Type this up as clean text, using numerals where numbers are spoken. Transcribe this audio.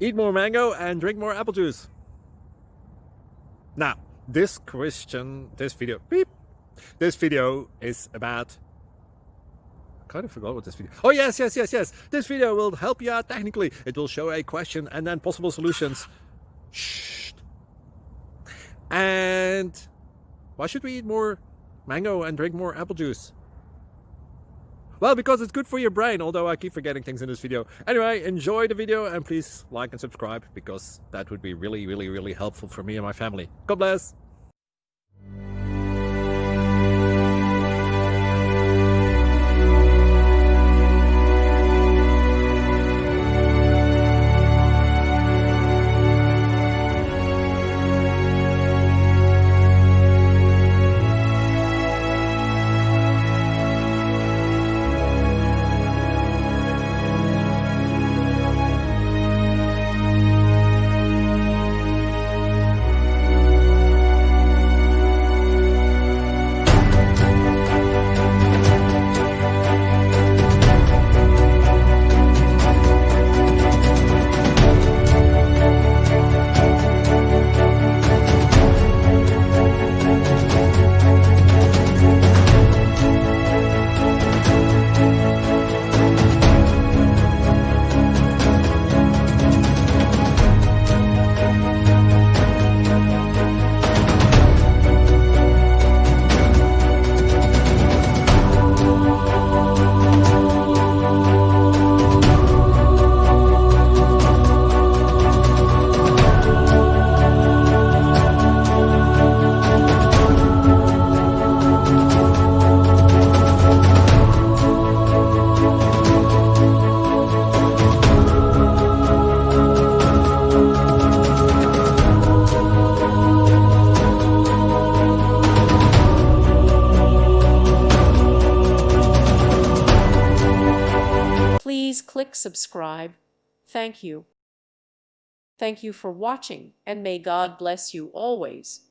Eat more mango and drink more apple juice. Now, this video is about, I kind of forgot what this video. Oh, yes. This video will help you out technically. It will show a question and then possible solutions. Shh. And why should we eat more mango and drink more apple juice? Well, because it's good for your brain, although I keep forgetting things in this video. Anyway, enjoy the video and please like and subscribe, because that would be really helpful for me and my family. God bless. Please click subscribe. Thank you. Thank you for watching, and may God bless you always.